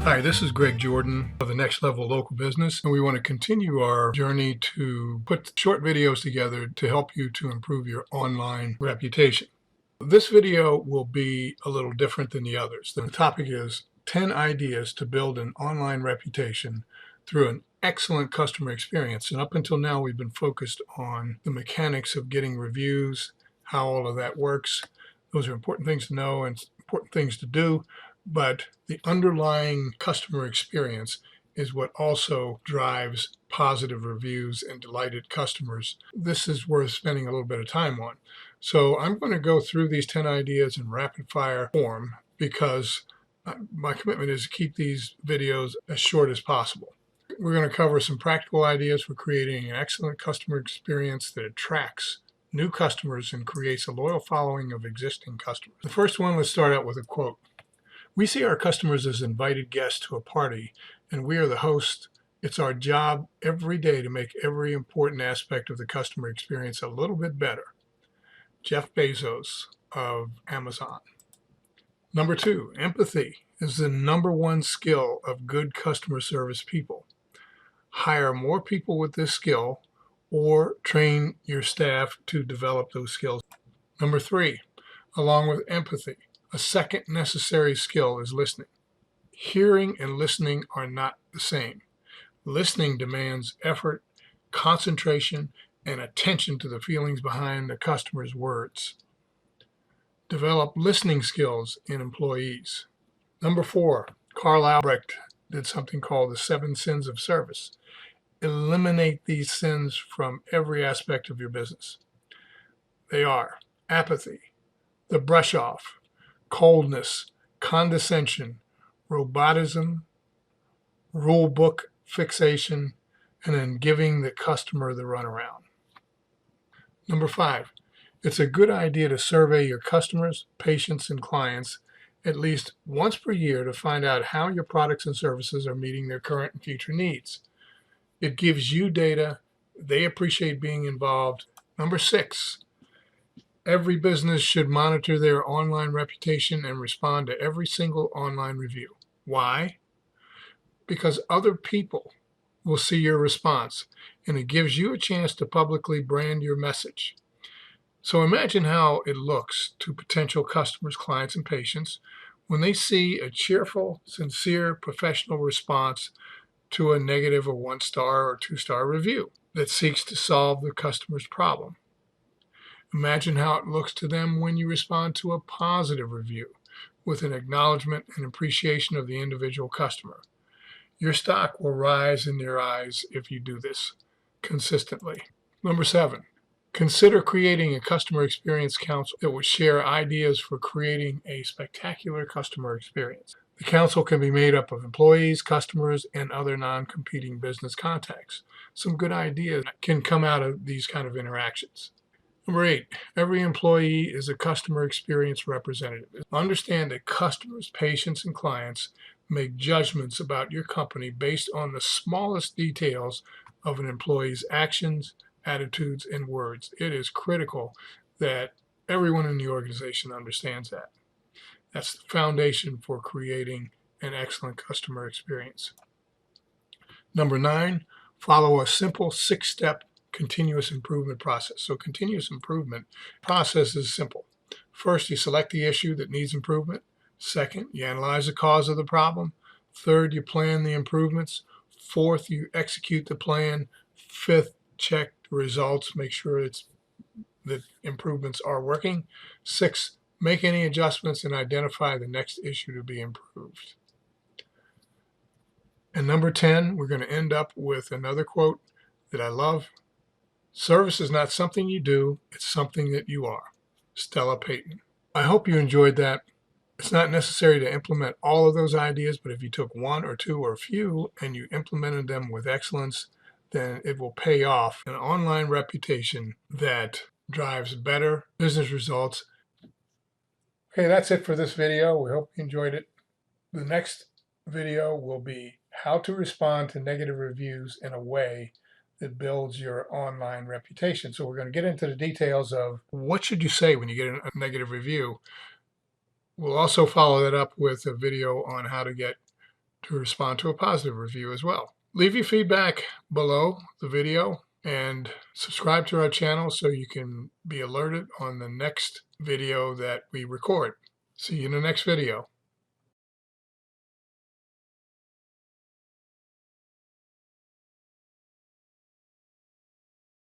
Hi, this is Greg Jordan of the Next Level Local Business, and we want to continue our journey to put short videos together to help you to improve your online reputation. This video will be a little different than the others. The topic is 10 ideas to build an online reputation through an excellent customer experience. And up until now, we've been focused on the mechanics of getting reviews, how all of that works. Those are important things to know and important things to do. But the underlying customer experience is what also drives positive reviews and delighted customers. This is worth spending a little bit of time on. So I'm going to go through these 10 ideas in rapid fire form because my commitment is to keep these videos as short as possible. We're going to cover some practical ideas for creating an excellent customer experience that attracts new customers and creates a loyal following of existing customers. The first one, let's start out with a quote. We see our customers as invited guests to a party, and we are the host. It's our job every day to make every important aspect of the customer experience a little bit better. Jeff Bezos of Amazon. Number 2, empathy is the number one skill of good customer service people. Hire more people with this skill or train your staff to develop those skills. Number 3, along with empathy, a second necessary skill is listening. Hearing and listening are not the same. Listening demands effort, concentration, and attention to the feelings behind the customer's words. Develop listening skills in employees. Number 4, Carl Albrecht did something called the 7 sins of service. Eliminate these sins from every aspect of your business. They are apathy, the brush off, coldness, condescension, robotism, rule book fixation, and then giving the customer the runaround. Number 5, it's a good idea to survey your customers, patients, and clients at least once per year to find out how your products and services are meeting their current and future needs. It gives you data. They appreciate being involved. Number 6, every business should monitor their online reputation and respond to every single online review. Why? Because other people will see your response, and it gives you a chance to publicly brand your message. So imagine how it looks to potential customers, clients, and patients when they see a cheerful, sincere, professional response to a negative or 1-star or 2-star review that seeks to solve the customer's problem. Imagine how it looks to them when you respond to a positive review with an acknowledgement and appreciation of the individual customer. Your stock will rise in their eyes if you do this consistently. Number 7, consider creating a customer experience council that will share ideas for creating a spectacular customer experience. The council can be made up of employees, customers, and other non-competing business contacts. Some good ideas can come out of these kind of interactions. Number 8, every employee is a customer experience representative. Understand that customers, patients, and clients make judgments about your company based on the smallest details of an employee's actions, attitudes, and words. It is critical that everyone in the organization understands that. That's the foundation for creating an excellent customer experience. Number 9, follow a simple 6-step continuous improvement process. So continuous improvement process is simple. First, you select the issue that needs improvement. Second, you analyze the cause of the problem. Third, you plan the improvements. Fourth, you execute the plan. Fifth, check the results, make sure that improvements are working. Sixth, make any adjustments and identify the next issue to be improved. And number 10, we're going to end up with another quote that I love. Service is not something you do, it's something that you are. Stella Payton. I hope you enjoyed that. It's not necessary to implement all of those ideas, but if you took one or two or a few and you implemented them with excellence, then it will pay off an online reputation that drives better business results. Okay, that's it for this video. We hope you enjoyed it. The next video will be how to respond to negative reviews in a way that builds your online reputation. So we're going to get into the details of what should you say when you get a negative review. We'll also follow that up with a video on how to get to respond to a positive review as well. Leave your feedback below the video and subscribe to our channel so you can be alerted on the next video that we record. See you in the next video.